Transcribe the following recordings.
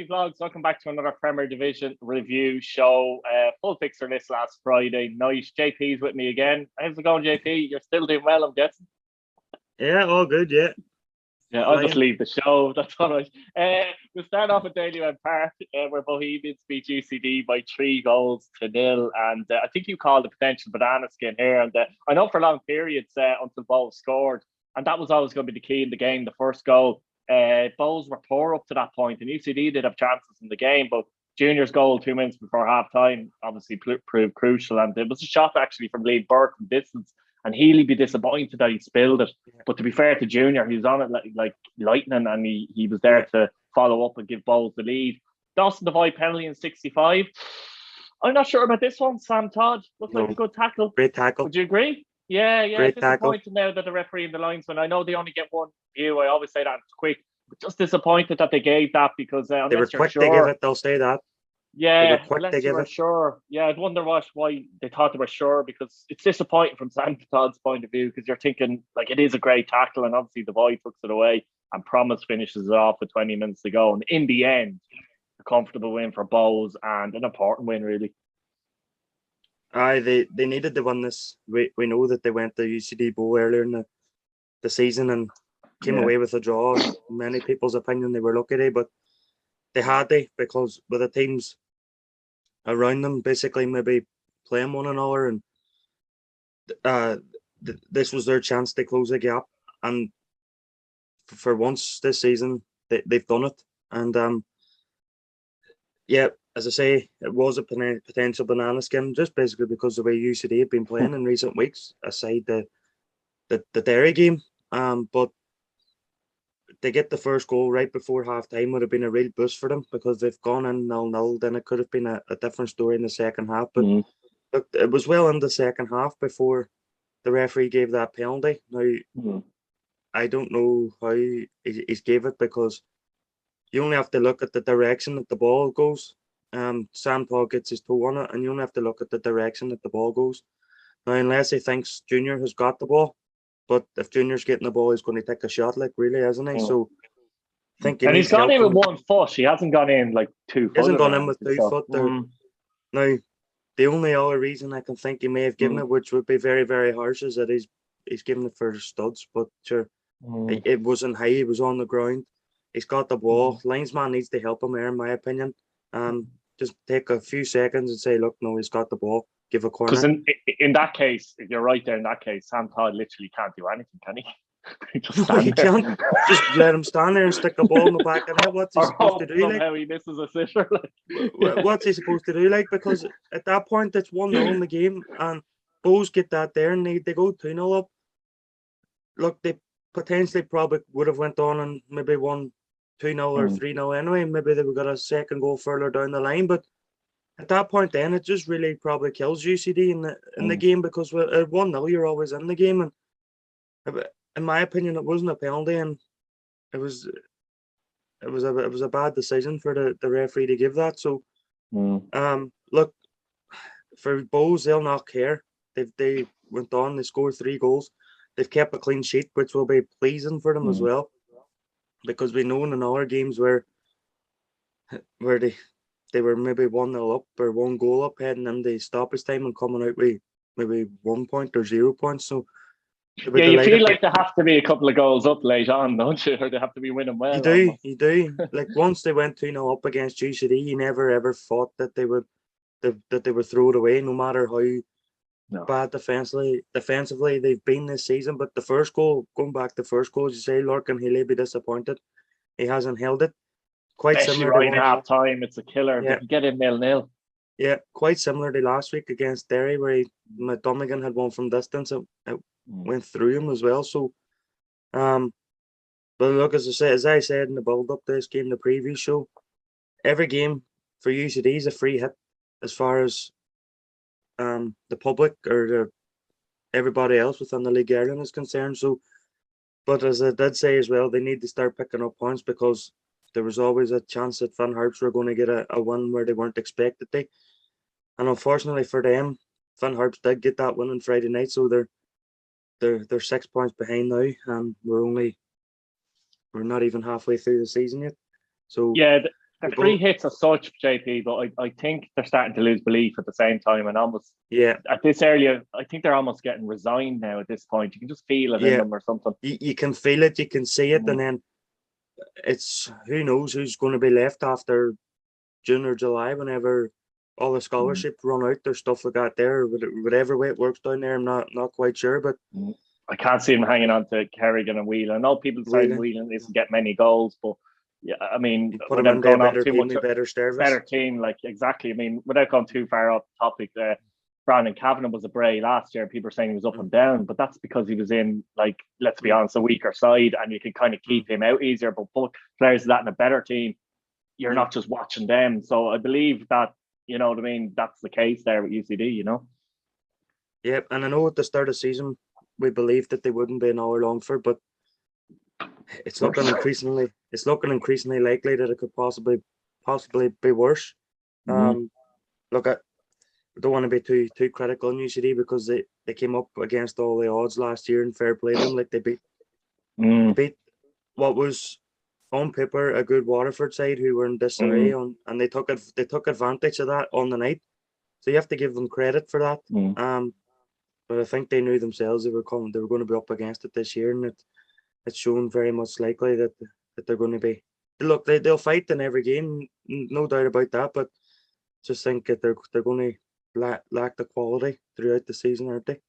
Footy Vlogs. Welcome back to another Premier Division review show. Full fixture list last Friday night. JP's with me again. How's it going, JP? You're still doing well, I'm guessing. Yeah, all good, yeah. Yeah, I'll just leave the show. That's all right. We'll start off at Dailywell Park, where Bohemians beat UCD by 3-0. And I think you called a potential banana skin here. And I know for long periods until Bow scored. And that was always going to be the key in the game, the first goal. Bows were poor up to that point, and UCD did have chances in the game, but Junior's goal 2 minutes before half time obviously proved crucial. And it was a shot actually from Lee Burke from distance, and Healy be disappointed that he spilled it. But to be fair to Junior, he was on it like lightning, and he was there to follow up and give Bowles the lead. Dawson Devine penalty in 65. I'm not sure about this one. Sam Todd looked like a good tackle. Great tackle. Would you agree? Yeah. Great disappointed now that the referee and the linesman, I know they only get one view. I always say that it's quick, but just disappointed that they gave that because they were quick to give it. They'll say that. Yeah, unless you were sure. Yeah, I'd wonder why they thought they were sure, because it's disappointing from Sam Todd's point of view, because you're thinking like it is a great tackle, and obviously the boy puts it away and Promise finishes it off with 20 minutes to go. And in the end, a comfortable win for Bowes and an important win, really. They needed to win this. We know that they went to UCD Bowl earlier in the season and came away with a draw. In many people's opinion, they were lucky, but they had to, because with the teams around them basically maybe playing one another, and this was their chance to close the gap. And for once this season, they've done it. And as I say, it was a potential banana skin, just basically because the way UCD have been playing in recent weeks, aside the Derry game. But to get the first goal right before half time would have been a real boost for them, because they've gone in 0-0. Then it could have been a different story in the second half. But look, it was well in the second half before the referee gave that penalty. Now, I don't know how he's gave it, because you only have to look at the direction that the ball goes. Sam Todd gets his toe on it, and you only have to look at the direction that the ball goes. Now, unless he thinks Junior has got the ball, but if Junior's getting the ball, he's going to take a shot, like, really, isn't he? So, I think and he's gone in with 1 foot. He hasn't gone in like 2 foot. He hasn't gone in with 2 foot there. Now, the only other reason I can think he may have given it, which would be very, very harsh, is that he's given it for studs. But sure, it wasn't high. He was on the ground. He's got the ball. Linesman needs to help him there, in my opinion. Just take a few seconds and say, look, no, he's got the ball. Give a corner. Because in that case, if you're right there, in that case, Sam Todd literally can't do anything, can he? Just can't. Just let him stand there and stick the ball in the back of the net. What's he supposed to do? Somehow he misses a sitter. What's he supposed to do? Like, because at that point, it's 1-0 in the game, and Bows get that there, and they go 2-0 up. Look, they potentially probably would have went on and maybe won 2-0 or 3-0 anyway. Maybe they would got a second goal further down the line, but at that point, then it just really probably kills UCD in the game, because at 1-0 you're always in the game, and in my opinion, it wasn't a penalty, and it was a bad decision for the referee to give that. So, look, for Bows, they'll not care. They went on, they scored 3 goals. They've kept a clean sheet, which will be pleasing for them as well, because we know in other games where they were maybe 1-0 up or 1 goal up heading into stoppage time and coming out with maybe 1 point or 0 points. So yeah, you feel like there have to be a couple of goals up late on, don't you? Or they have to be winning well. You do. Like, once they went 2-0 up against UCD, you never ever thought that they would throw it away, no matter how bad defensively they've been this season. But the first goal, going back to the first goal, as you say, Lorcan Healy be disappointed. He hasn't held it. Quite especially similar right in half time, it's a killer. Yeah. They can get in 0-0. Yeah, quite similar to last week against Derry, where Donegan had one from distance. It went through him as well. So, but look, as I said in the build-up to this game, the preview show, every game for UCD is a free hit as far as the public or everybody else within the League Ireland is concerned. So, but as I did say as well, they need to start picking up points, because there was always a chance that Harps were going to get a win where they weren't expected to. And unfortunately for them, Harps did get that win on Friday night, so they're 6 points behind now, and we're not even halfway through the season yet. So yeah, They're free hits as such, JP, but I think they're starting to lose belief at the same time, and almost at this area, I think they're almost getting resigned now at this point. You can just feel it in them or something. You can feel it, you can see it, and then it's who knows who's going to be left after June or July whenever all the scholarships run out. There's stuff like that there, whatever way it works down there. I'm not quite sure, but I can't see them hanging on to Kerrigan and Whelan. I know people say Whelan isn't get many goals, but yeah, I mean, put them into a better team, better service. Better team, like exactly. I mean, without going too far off the topic, Brandon Kavanagh was a Bray last year. People are saying he was up and down, but that's because he was in, like, let's be honest, a weaker side, and you can kind of keep him out easier. But put players of that in a better team, you're not just watching them. So I believe that, you know what I mean, that's the case there with UCD, you know. Yeah, and I know at the start of the season we believed that they wouldn't be an hour Longford, but it's looking increasingly likely that it could possibly be worse. Look, I don't want to be too critical on UCD because they came up against all the odds last year and fair play to them. Like they beat what was on paper a good Waterford side who were in disarray and they took advantage of that on the night. So you have to give them credit for that. But I think they knew themselves they were going to be up against it this year, and it's shown very much likely that they're going to be. Look, they'll fight in every game, no doubt about that. But just think that they're going to lack the quality throughout the season, aren't they?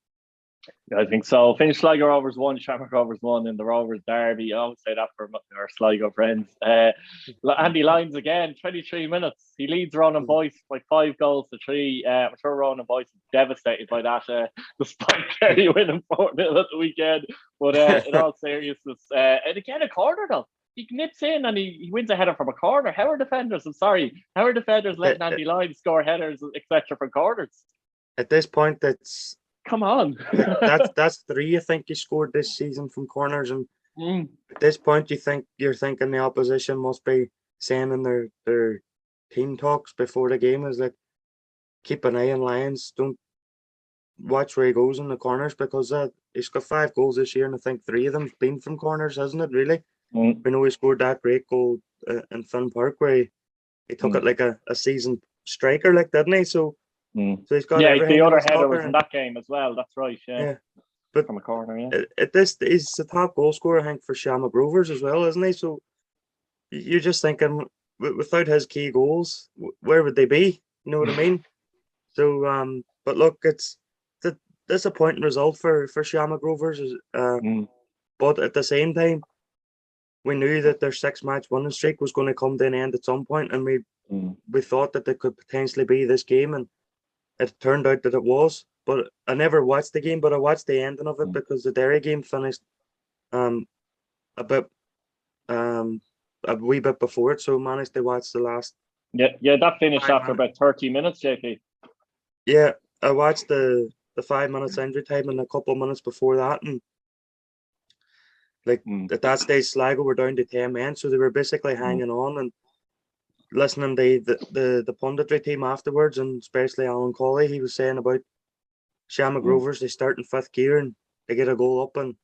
Yeah, I think so. Finished Sligo Rovers 1, Shamrock Rovers 1 in the Rovers derby. I always say that for our Sligo friends. Andy Lyons again, 23 minutes. He leads Ronan Boyce by 5 goals to 3. I'm sure Ronan Boyce is devastated by that, despite Derry winning 4-0 at the weekend. But in all seriousness, and again, a corner though. He nips in and he wins a header from a corner. How are defenders letting Andy Lyons score headers, etc. from corners? At this point, come on. that's 3 I think he scored this season from corners, and at this point you're thinking the opposition must be saying in their team talks before the game is like, keep an eye on Lyons, don't watch where he goes in the corners, because he's got 5 goals this year and I think 3 of them's been from corners, hasn't it, really? We know he scored that great goal in Finn Park where he took it like a seasoned striker, like, didn't he? So he's got everything. The other header was in that game as well. That's right. Yeah. But from a corner. At this, he's the top goal scorer, I think, for Shamrock Rovers as well, isn't he? So you're just thinking, without his key goals, where would they be? You know what I mean? So, but look, it's a disappointing result for Shamrock Rovers. But at the same time, we knew that their 6-match winning streak was going to come to an end at some point, and we thought that it could potentially be this game, and it turned out that it was. But I never watched the game, but I watched the ending of it because the Derry game finished a wee bit before it, so I managed to watch the last. Yeah, that finished after about 30 minutes, JP. Yeah, I watched the 5 minutes injury time and a couple of minutes before that, and at that stage Sligo were down to 10 men, so they were basically hanging on. And listening to the punditry team afterwards, and especially Alan Colley, he was saying about Shamrock Rovers, they start in 5th gear and they get a goal up and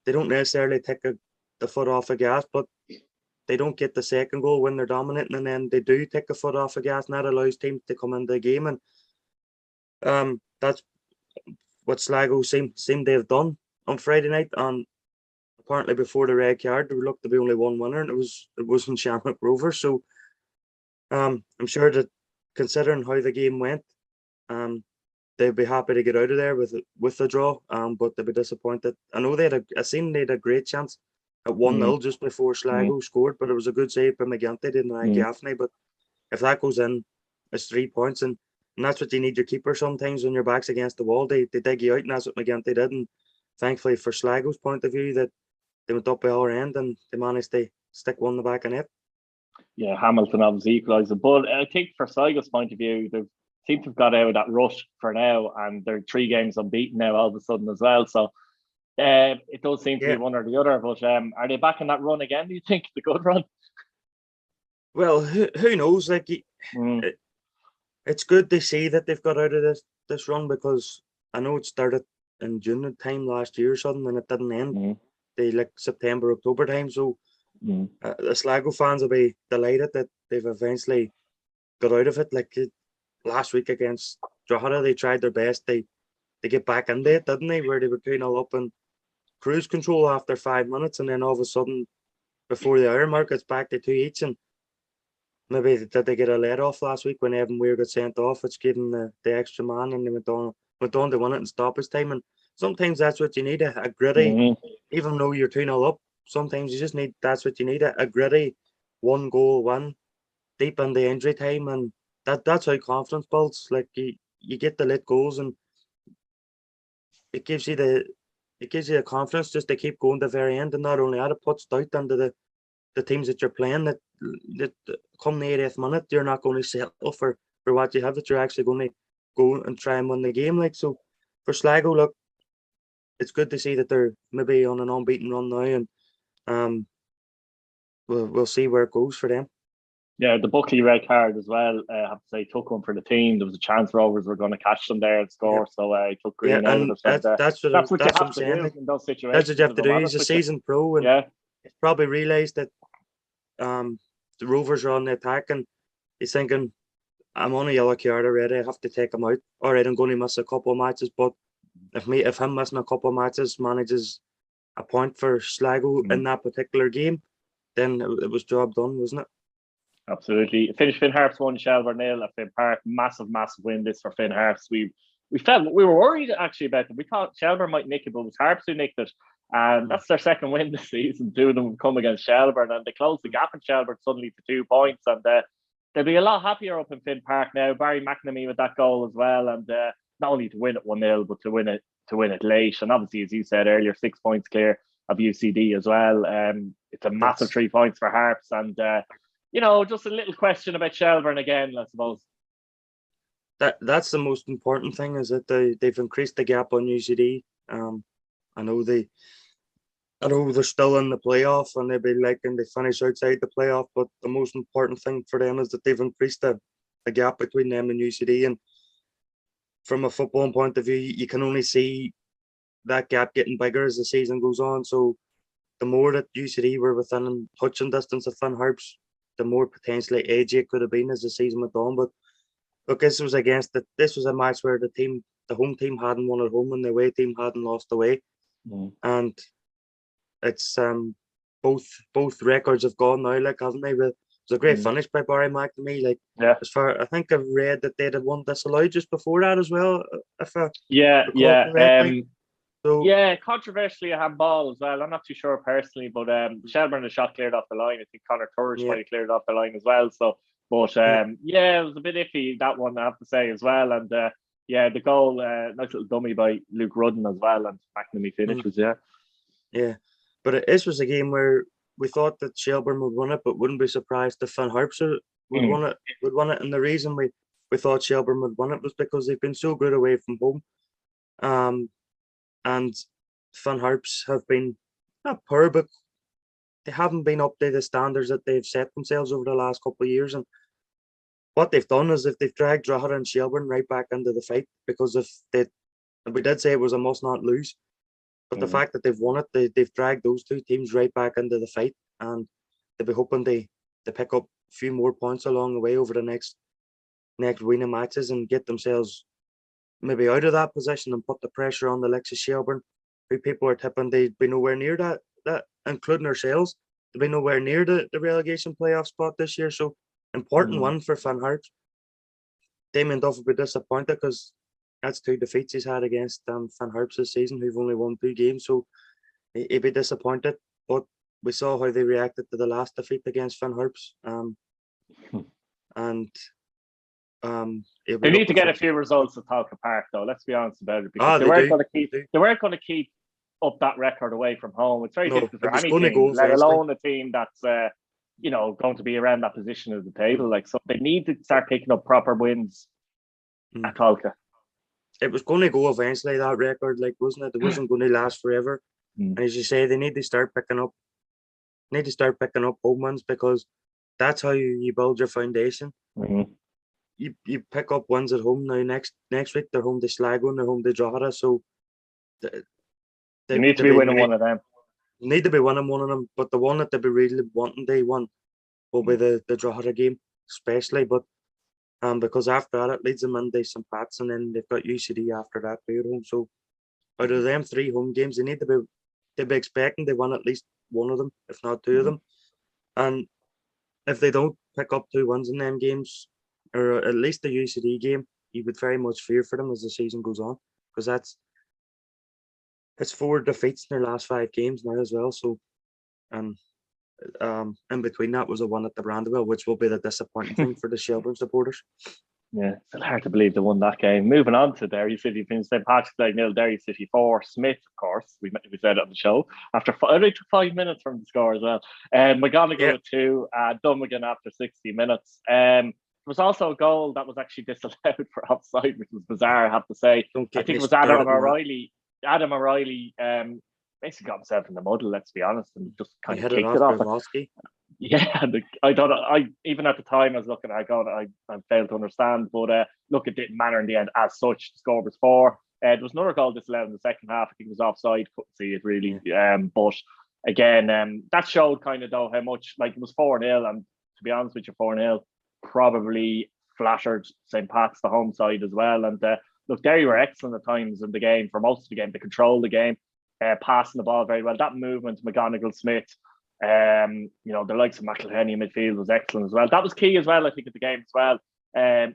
they don't necessarily take the foot off the gas, but they don't get the second goal when they're dominating, and then they do take the foot off the gas, and that allows teams to come into the game. And that's what Sligo seemed to have done on Friday night. And apparently before the red card, there looked to be only one winner, and it wasn't Shamrock Rovers. So I'm sure that, considering how the game went, they'd be happy to get out of there with the draw. But they'd be disappointed. I know they had a great chance at 1-0 just before Sligo scored, but it was a good save by McGinty, didn't Gaffney. But if that goes in, it's 3 points, and that's what you need your keeper sometimes when your back's against the wall. They dig you out, and that's what McGinty did. And thankfully for Sligo's point of view, that they went up by our end and they managed to stick one in the back of net. Yeah, Hamilton obviously equalised it. But I think for Sligo's point of view, they seem to have got out of that rush for now, and they're 3 games unbeaten now all of a sudden as well. So it does seem to be one or the other. But are they back in that run again, do you think? The good run? Well, who knows? Like, it's good to see that they've got out of this run, because I know it started in June time last year or something, and it didn't end. They like September, October time. So The Sligo fans will be delighted that they've eventually got out of it. Like last week against Drogheda, they tried their best. They get back into it, didn't they? Where they were 2-0 up and cruise control after 5 minutes, and then all of a sudden, before the hour mark, it's back to 2 each. And maybe did they get a let off last week when Evan Weir got sent off? It's given the extra man, and they went on to win it in stoppage time. And sometimes that's what you need, a gritty, even though you're 2-0 up. Sometimes you just need, that's what you need, a gritty 1-goal win deep in the injury time, and that's how confidence builds. Like you get the late goals, and it gives you the confidence just to keep going to the very end. And not only that, it puts doubt into the teams that you're playing that come the 80th minute, you're not going to settle for what you have, that you're actually going to go and try and win the game. Like, so for Sligo, look, it's good to see that they're maybe on an unbeaten run now, and we'll see where it goes for them. Yeah, the Buckley red card as well. I have to say, took one for the team. There was a chance Rovers were going to catch them there and score, so I took green out of it. That's what you have to do in those situations. That's what you have to do. He's a seasoned pro, and he's probably realised that the Rovers are on the attack, and he's thinking, I'm on a yellow card already, I have to take him out. All right, I'm going to miss a couple of matches, but if him missing a couple of matches manages a point for Sligo in that particular game, then it was job done, wasn't it? Absolutely. Finished Finn Harps 1, Shelbourne 0 at Finn Park. Massive win this for Finn Harps. We were worried actually about them. We thought Shelbourne might nick it, but it was Harps who nicked it. And that's their second win this season. 2 of them come against Shelbourne, and they closed the gap in Shelbourne suddenly to 2 points. And they'll be a lot happier up in Finn Park now. Barry McNamee with that goal as well, and not only to win it 1-0, but to win it late. And obviously, as you said earlier, 6 points clear of UCD as well. It's a massive 3 points for Harps, and just a little question about Shelbourne again, I suppose. That's the most important thing, is that they've increased the gap on UCD. I know they're still in the playoff, and they'll be liking to finish outside the playoff, but the most important thing for them is that they've increased the gap between them and UCD. And from a football point of view, you can only see that gap getting bigger as the season goes on. So the more that UCD were within touching distance of Finn Harps, the more potentially edgy it could have been as the season went on. But look, this was a match where the home team hadn't won at home, and the away team hadn't lost away. And it's both records have gone now, like, haven't they? But it was a great finish by Barry McNamee. Like, I think I've read that they'd have won disallowed just before that as well. Controversially a handball as well. I'm not too sure personally, but Shelbourne, the shot cleared off the line. I think Conor Turrish might have cleared off the line as well. So, but it was a bit iffy, that one, I have to say as well. And the goal, nice little dummy by Luke Rudden as well, and McNamee finishes. But this was a game where we thought that Shelbourne would win it, but wouldn't be surprised if Finn Harps would win it. And the reason we thought Shelbourne would win it was because they've been so good away from home. And Finn Harps have been not poor, but they haven't been up to the standards that they've set themselves over the last couple of years. And what they've done is that they've dragged Drogheda and Shelbourne right back into the fight, because we did say it was a must not lose. But the fact that they've won it, they've dragged those 2 teams right back into the fight, and they'll be hoping to pick up a few more points along the way over the next winning matches, and get themselves maybe out of that position and put the pressure on the likes of Shelbourne, who people are tipping they'd be nowhere near that, including ourselves, they'd be nowhere near the relegation playoff spot this year. So important one for Finn Harps. Damien Duff will be disappointed, because that's 2 defeats he's had against Finn Harps this season, who've only won 2 games. So he'd be disappointed. But we saw how they reacted to the last defeat against Finn Harps. They need to get a few results at Tolka Park, though. Let's be honest about it, because they weren't going to keep up that record away from home. It's very difficult for any team, let alone a team that's going to be around that position of the table. Like, so they need to start picking up proper wins at Tolka. It was going to go eventually, that record, like, wasn't it? It wasn't going to last forever. And as you say, they need to start picking up home wins, because that's how you build your foundation. You pick up wins at home now. Next week they're home to Sligo and they're home to Drogheda. So they need to be winning one of them. need to be winning one of them, but the one that they'll be really wanting day one will be the Drogheda game, especially. But because after that it leads them into St. Pat's, and then they've got UCD after that too at home. So out of them 3 home games, they'll be expecting they win at least one of them, if not 2 of them. And if they don't pick up 2 wins in them games, or at least the UCD game, you would very much fear for them as the season goes on, because it's 4 defeats in their last 5 games now as well. So, and in between that was a one at the Brandywell, which will be the disappointing thing for the Shelbourne supporters. Yeah, it's hard to believe they won that game. Moving on to Derry City, finished St. Patrick's Day 0, Derry City 4. Smith, of course, we said it on the show. After only took 5 minutes from the score as well. McGonigal with 2, Dunnigan after 60 minutes. There was also a goal that was actually disallowed for offside, which was bizarre, I have to say. I think it was Adam O'Reilly. Adam O'Reilly basically got himself in the muddle, let's be honest, and just kind of kicked it off. Yeah, I thought even at the time I was looking at it going, I failed to understand, but look, it didn't matter in the end as such. The score was 4. There was another goal disallowed in the second half. I think it was offside. Couldn't see it really. But again, that showed kind of though how much, like, it was 4-0, and to be honest with you, 4-0 probably flattered St. Pat's, the home side, as well. And look, Derry were excellent at times in the game for most of the game. They controlled the game, passing the ball very well. That movement, McGonigal, Smith, the likes of McElhenney in midfield was excellent as well. That was key as well, I think, at the game as well.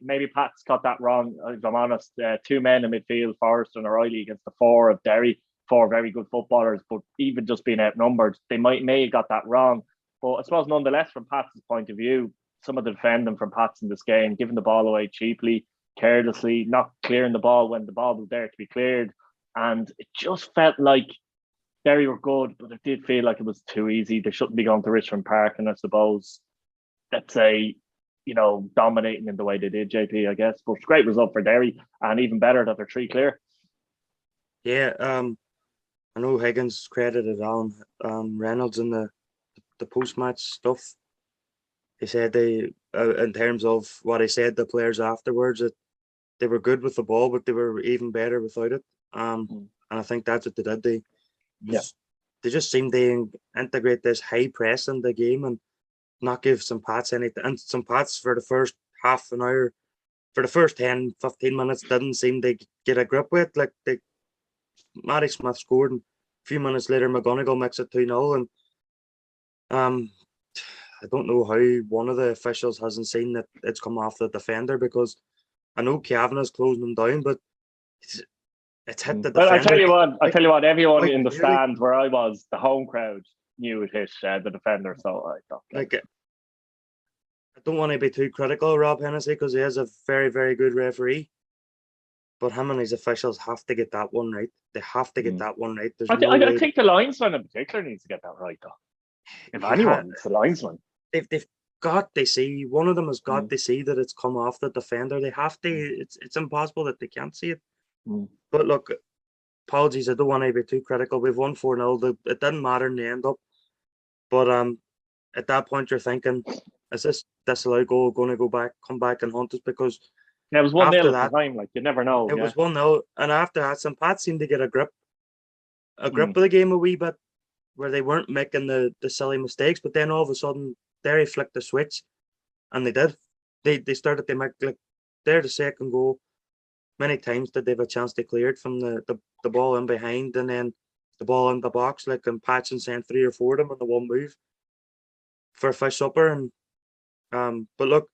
Maybe Pat's got that wrong, if I'm honest. 2 men in midfield, Forrest and O'Reilly, against the 4 of Derry, 4 very good footballers, but even just being outnumbered, they may have got that wrong. But I suppose nonetheless, from Pat's point of view, some of the defending from Pat's in this game, giving the ball away cheaply, carelessly, not clearing the ball when the ball was there to be cleared. And it just felt like Derry were good, but it did feel like it was too easy. They shouldn't be going to Richmond Park, and I suppose, let's say, dominating in the way they did, JP, I guess. But great result for Derry, and even better that they're 3 clear. Yeah, I know Higgins credited on Reynolds in the post-match stuff. He said in terms of what he said, the players afterwards, that they were good with the ball, but they were even better without it. And I think that's what they did. They just seemed to integrate this high press in the game and not give St. Pat's anything. And St. Pat's, for the first half an hour, for the first 10, 15 minutes, didn't seem to get a grip with it. Like, Matty Smith scored, and a few minutes later, McGonigal makes it 2-0. And I don't know how one of the officials hasn't seen that it's come off the defender, because I know Kavanagh's closing them down, but it's hit the defender. But I tell you what, everyone in the stand where I was, the home crowd knew it hit the defender. So I thought, I don't want to be too critical of Rob Hennessy, because he is a very, very good referee. But him and his officials have to get that one right. They have to get that one right. I think the linesman in particular needs to get that right, though. If anyone, it's the linesman. They've got to see, one of them has got to see that it's come off the defender. They have to. It's impossible that they can't see it. But look, apologies, I don't want to be too critical. We've won 4-0. It didn't matter in the end up. But at that point, you're thinking, is this disallowed goal going to come back and haunt us? Because it was 1-0 at the time. Like, you never know. It was 1-0, and after that, St. Pat seemed to get a grip of the game a wee bit, where they weren't making the silly mistakes. But then all of a sudden, Derry flicked the switch, and they did. They started to make, like, the second goal. Many times did they have a chance to clear it from the ball in behind, and then the ball in the box, like, and Patchen sent 3 or 4 of them on the one move for a fish supper. And but look,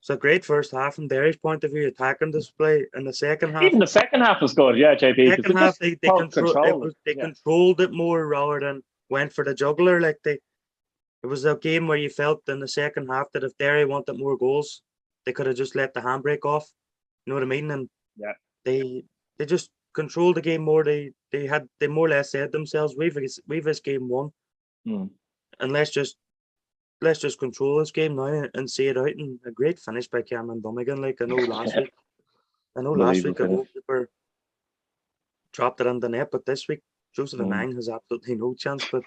it's a great first half from Derry's point of view, attacking display. In the second half, even the second half was good, yeah, JP. Second half, they controlled it more rather than went for the juggler. Like, it was a game where you felt in the second half that if Derry wanted more goals, they could have just let the handbrake off. You know what I mean? And they just controlled the game more. They more or less said themselves, we've this game won, and let's just control this game now and see it out. And a great finish by Cameron Dunnigan. Like, I know last week a goalkeeper dropped it on the net, but this week Joseph Anang has absolutely no chance. But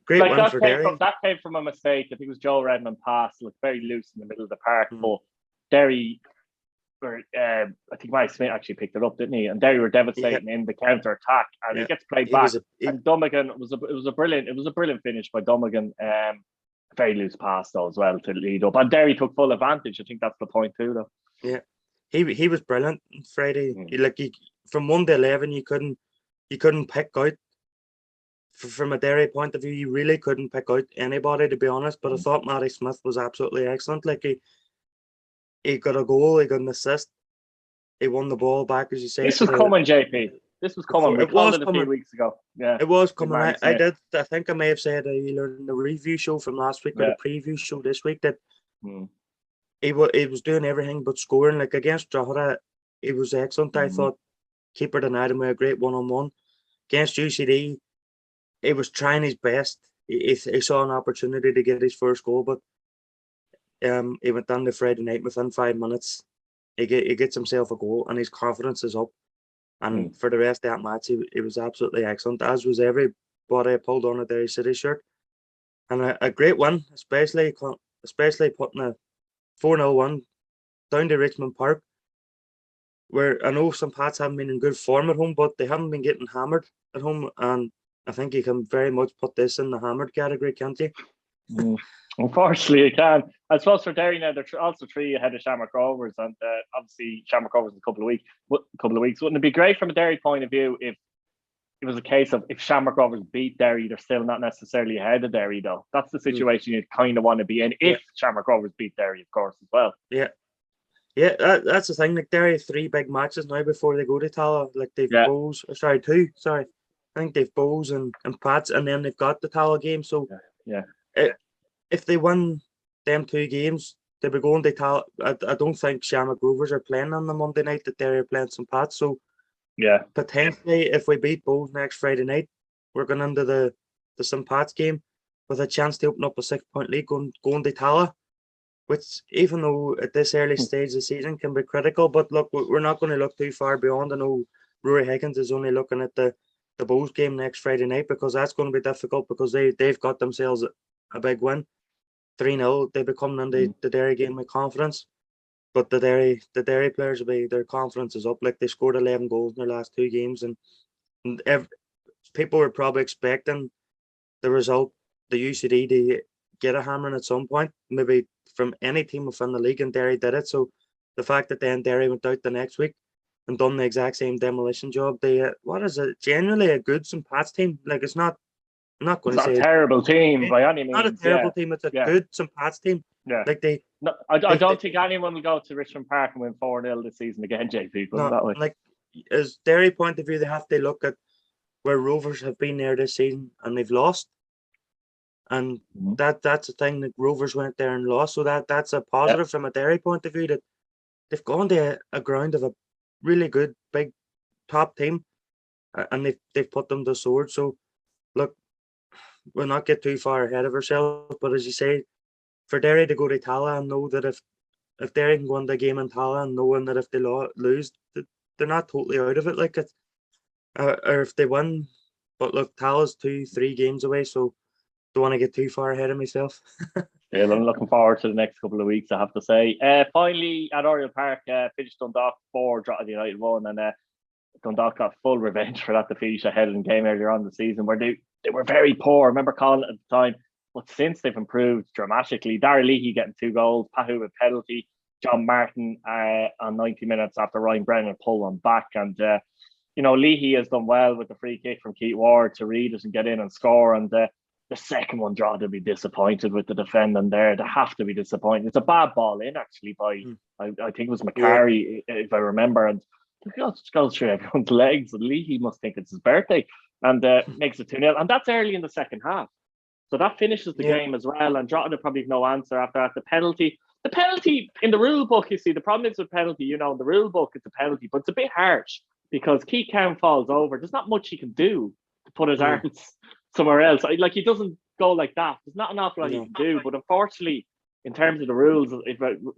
great win for Derry. That came from a mistake. I think it was Joe Redmond pass, looked very loose in the middle of the park, but Derry were, I think Mike Smith actually picked it up, didn't he? And Derry were devastating in the counter attack, and it gets played back. And Dummigan was a brilliant finish by Dummigan. Very loose pass though as well to lead up, and Derry took full advantage. I think that's the point too, though. Yeah, he was brilliant Friday. From 1 to 11, you couldn't pick out. From a Derry point of view, you really couldn't pick out anybody, to be honest. But I thought Matty Smith was absolutely excellent. Like he got a goal, he got an assist, he won the ball back, as you say. This was coming, JP. This was coming. We called it a few weeks ago. Yeah, it was coming. I did. I think I may have said either in the review show from last week or the preview show this week that he was doing everything but scoring. Like against Drogheda, he was excellent. I thought keeper denied him with a great 1-on-1. Against UCD, he was trying his best. He saw an opportunity to get his first goal, but he went down to Friday night within 5 minutes. He gets himself a goal, and his confidence is up. And for the rest of that match, he was absolutely excellent, as was everybody pulled on a Derry City shirt. And a great win, especially putting a 4-0 win down to Richmond Park, where I know some Pats haven't been in good form at home, but they haven't been getting hammered at home. And I think you can very much put this in the hammered category, can't you? Unfortunately, you can. I suppose for Derry now, they're also 3 ahead of Shamrock Rovers, and obviously Shamrock Rovers in a couple of weeks. Wouldn't it be great from a Derry point of view if it was a case of if Shamrock Rovers beat Derry, they're still not necessarily ahead of Derry, though? That's the situation you kind of want to be in if Shamrock Rovers beat Derry, of course, as well. Yeah. Yeah, that's the thing. Like Derry have 3 big matches now before they go to Tala. Like they've Bows, 2. Sorry, I think they've Bows and Pats, and then they've got the Tala game. So if they win them 2 games, they'll be going to Tala. I don't think Shamrock Rovers are playing on the Monday night that Derry are playing some Pats. So potentially if we beat Bows next Friday night, we're going into the St. Pat's game with a chance to open up a 6-point lead going to Tala, which even though at this early stage of the season can be critical, but look, we're not going to look too far beyond. I know Rory Higgins is only looking at the Bows game next Friday night, because that's going to be difficult, because they've got themselves a big win, 3-0. They become into the Derry game with confidence, but the Derry players their confidence is up. Like they scored 11 goals in their last 2 games, and people were probably expecting the result, the UCD, to get a hammering at some point, maybe from any team within the league, and Derry did it. So the fact that then Derry went out the next week and done the exact same demolition job, genuinely a good St. Pat's team. Like I'm not going to say a terrible team by any means. Not a terrible team. It's a good St. Pat's team. Yeah. Like I don't think anyone will go to Richmond Park and win 4-0 this season again, JP. That way. Like as Derry point of view, they have to look at where Rovers have been there this season and they've lost. And that's the thing, that Rovers went there and lost. So that's a positive from a Derry point of view, that they've gone to a ground of a really good big top team, and they've put them to sword. So look, we'll not get too far ahead of ourselves, but as you say, for Derry to go to Tala and know that if Derry can go into a game in Tala and knowing that if they lose, they're not totally out of it, like it, or if they win. But look, Tala's 2-3 games away, so don't want to get too far ahead of myself. I'm looking forward to the next couple of weeks, I have to say. Finally, at Oriel Park, finished Dundalk 4, Drogheda United 1, and Dundalk got full revenge for that defeat ahead of the game earlier on in the season, where they were very poor. I remember calling it at the time, but since they've improved dramatically. Darragh Leahy getting 2 goals, Pahu with penalty, John Martin on 90 minutes after Ryan Brennan pulled one back, and Leahy has done well with the free kick from Keith Ward to read it and get in and score, and the second one, Drogheda will be disappointed with the defending there. They have to be disappointed. It's a bad ball in, actually, by I think it was McCarry, if I remember, and it goes through everyone's legs, and Leahy must think it's his birthday, and makes it 2-0, and that's early in the second half. So that finishes the game as well, and Drogheda probably have no answer after that. The penalty in the rule book, you see, the problem is with penalty, in the rule book it's a penalty, but it's a bit harsh because Keith Cowan falls over. There's not much he can do to put his arms somewhere else. Like, he doesn't go like that. There's not an awful lot he can do, but unfortunately, in terms of the rules,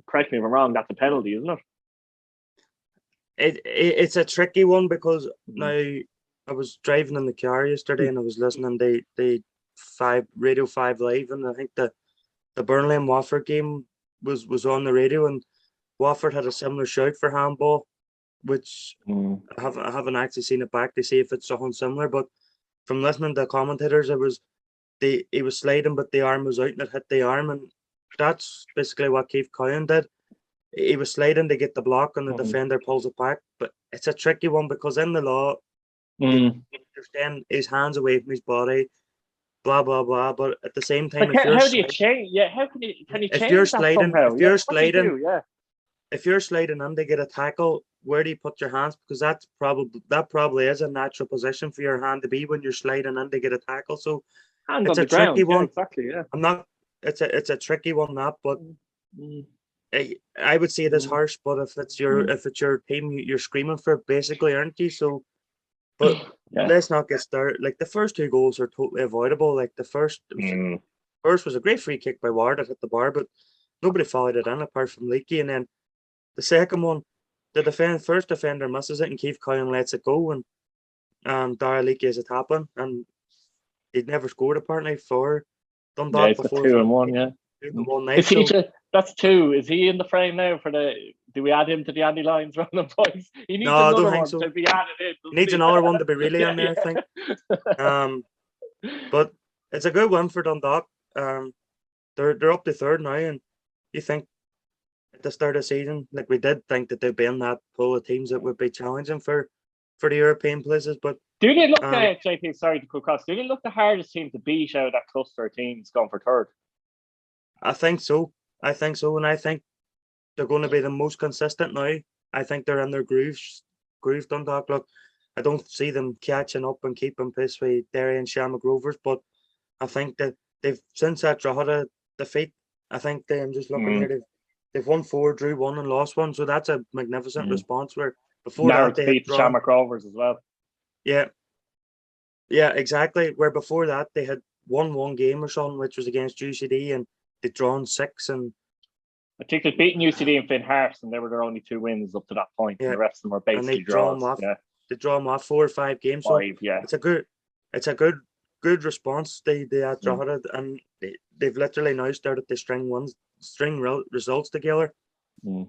correct me if I'm wrong, that's a penalty, isn't it? It's a tricky one, because now I was driving in the car yesterday and I was listening to Radio 5 Live, and I think the Burnley and Watford game was on the radio, and Watford had a similar shout for handball, which Mm. I haven't actually seen it back to see if it's something similar. But from listening to commentators, he was sliding, but the arm was out and it hit the arm, and that's basically what Keith Cowan did. He was sliding to get the block, and the defender pulls it back. But it's a tricky one because in the law, you understand his hands away from his body, blah blah blah. But at the same time, Like, how do you change? Yeah, how can you if you're change that sliding, somehow? if you're What do you sliding, do? Yeah. if you're sliding in to get a tackle, where do you put your hands? Because that probably is a natural position for your hand to be when you're sliding in to get a tackle. So Hands it's on a the ground. tricky Yeah, one. exactly. Yeah. I'm not. It's a tricky one, that, but Mm. I would say it is harsh. But if it's your team, you're screaming for it, basically, aren't you? So, but Yeah. let's not get started. Like the first two goals are totally avoidable. Like the first was a great free kick by Ward that hit the bar, but nobody followed it in apart from Leakey. And then the second one, the first defender misses it, and Keith Cowan lets it go, and Dara Leakey is a tap in, and he'd never scored apparently for Dundalk It's before. 2-1, yeah. 2-1 night. Is he that's 2. Is he in the frame now for the? Do we add him to the Andy Lyons random points? He needs another one to be added in. He needs another one to be really in there, I think. But it's a good one for Dundalk. They're up to third now, and you think at the start of the season, like we did think that they'd be in that pool of teams that would be challenging for the European places. But do you look at JP? Sorry to cut across. Do you look the hardest team to beat out of that cluster of teams going for third? I think so. And I think they're going to be the most consistent now. I think they're in their groove, Dundalk. Look, I don't see them catching up and keeping pace with Derry and Shamrock Rovers, but I think that they've, since that Drogheda defeat, I think I'm just looking here, they've won 4, drew 1 and lost 1, so that's a magnificent response. Where before that they beat Shamrock Rovers as well. Yeah, exactly. Where before that they had won 1 game or something, which was against UCD, and they'd drawn 6. And I think they'd beaten UCD and Finn Harps, and they were their only 2 wins up to that point. And the rest of them were basically draws. They draw them off 4 or 5 games. 5, so it's a good response. They had Drogheda, and they've literally now started to string results together.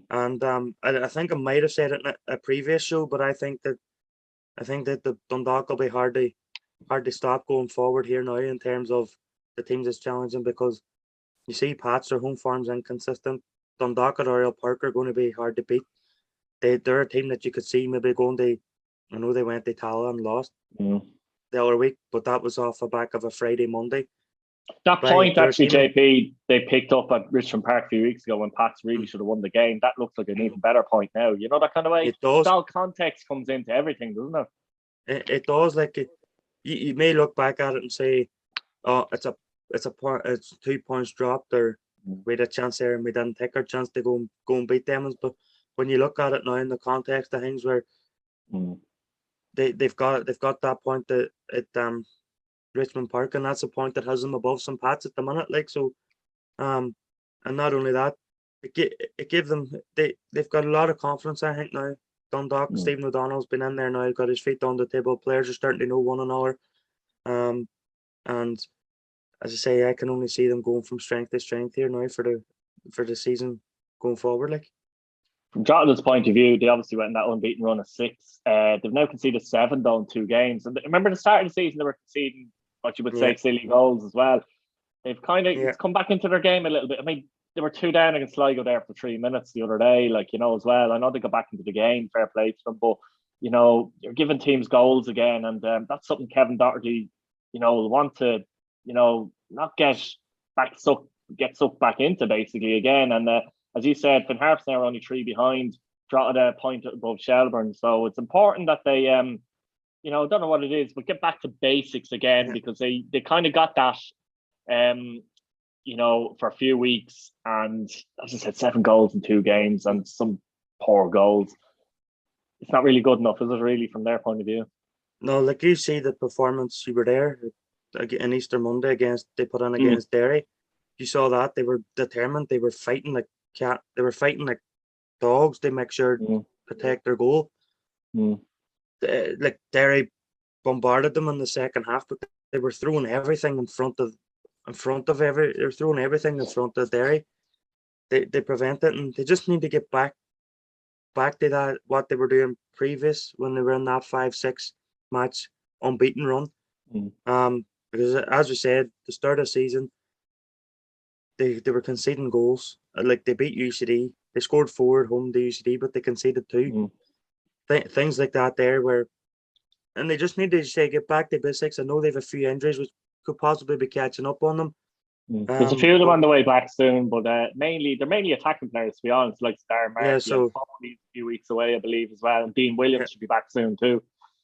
And I think I might have said it in a previous show, but I think that the Dundalk will be hard to stop going forward here now in terms of the teams that's challenging, because you see Pats, their home form's inconsistent. Dundalk at Oriel Park are going to be hard to beat. They're a team that you could see maybe going to. I know they went to Tala and lost the other week, but that was off the back of a Friday, Monday. That point, actually, JP, they picked up at Richmond Park a few weeks ago when Pats really should have won the game. That looks like an even better point now. You know, that kind of way. It does. All context comes into everything, doesn't it? It does. Like you may look back at it and say, "Oh, it's 2 points dropped," or we had a chance there and we didn't take our chance to go and beat them. But when you look at it now in the context of things, where they've got that point at Richmond Park, and that's a point that has them above some Pats at the minute. Like so, and not only that, it gave them they've got a lot of confidence. I think now Dundalk, Stephen O'Donnell's been in there now, got his feet on the table. Players are starting to know one another, and as I say, I can only see them going from strength to strength here now for the season going forward. Like from Jotland's point of view, they obviously went in that unbeaten run of 6. They've now conceded 7 though in 2 games. And remember the start of the season, they were conceding what you would say silly goals as well. They've kind of come back into their game a little bit. I mean, they were 2 down against Sligo there for 3 minutes the other day, like, you know, as well. I know they got back into the game, fair play to them, but, you know, you're giving teams goals again. And that's something Kevin Doherty, you know, will want to, you know, not get sucked back into basically again. And as you said, Finn Harps now are only 3 behind, Drogheda a point above Shelbourne. So it's important that they, you know, I don't know what it is, but get back to basics again, because they kind of got that, you know, for a few weeks. And as I said, 7 goals in 2 games and some poor goals. It's not really good enough, is it, really, from their point of view? No, like you see the performance, you were there in Easter Monday they put on against Derry. You saw that they were determined. They were fighting like dogs to make sure to protect their goal. Like Derry bombarded them in the second half, but they were throwing everything in front of Derry. They prevent it, and they just need to get back back to that what they were doing previous when they were in that 5-6 match unbeaten run. Because as we said, the start of the season, they were conceding goals. Like they beat UCD, they scored 4 at home to UCD, but they conceded 2. Things like that there where, and they just need to say get back to basics. I know they have a few injuries which could possibly be catching up on them. There's a few of them on the way back soon, but they're mainly attacking players, to be honest, like Star Mark. Yeah, so Foley's a few weeks away, I believe, as well. And Dean Williams should be back soon too.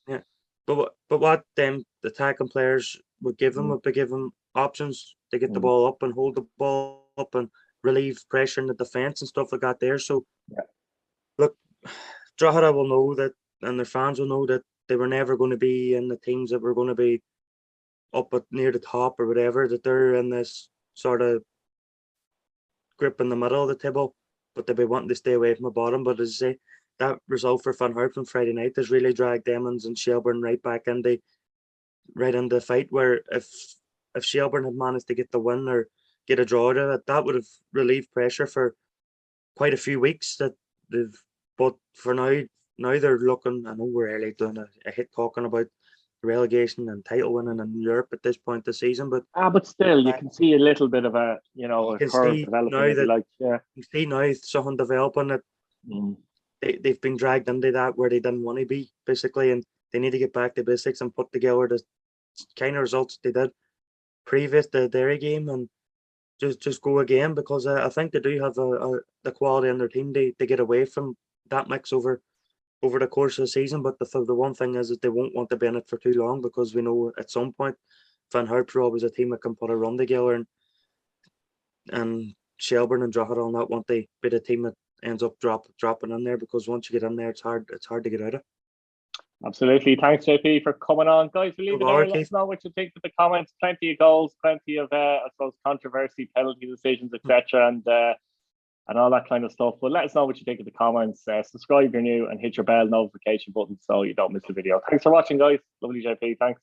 Yeah, but what them the attacking players would give them would be give them options to get the ball up and hold the ball up and relieve pressure in the defence and stuff like that there. So look, Drogheda will know that, and their fans will know that they were never going to be in the teams that were going to be up at near the top or whatever, that they're in this sort of grip in the middle of the table, but they'll be wanting to stay away from the bottom. But as I say, that result for Harps on Friday night has really dragged Demons and Shelbourne right into the fight, where if Shelbourne had managed to get the win or get a draw to it, that would have relieved pressure for quite a few weeks that they've. But for now they're looking, I know we're early doing a hit talking about relegation and title winning in Europe at this point of the season, but still you can see a little bit of a a curve developing, if you like. Yeah, you can see now something developing that they've been dragged into that where they didn't want to be, basically, and they need to get back to basics and put together the kind of results they did previous to the Derry game and just go again, because I think they do have the quality in their team to get away from that mix over the course of the season. But the one thing is that they won't want to be in it for too long, because we know at some point Harps are always a team that can put a run together, and Shelbourne and Drogheda will not want to be the team that ends up dropping in there, because once you get in there, it's hard to get out of. Absolutely. Thanks, JP, for coming on. Guys, we'll leave it there. Let us know what you think of the comments. Plenty of goals, plenty of I suppose controversy, penalty decisions, etc. and all that kind of stuff. But let us know what you think of the comments. Subscribe if you're new and hit your bell notification button so you don't miss the video. Thanks for watching, guys. Lovely, JP. Thanks.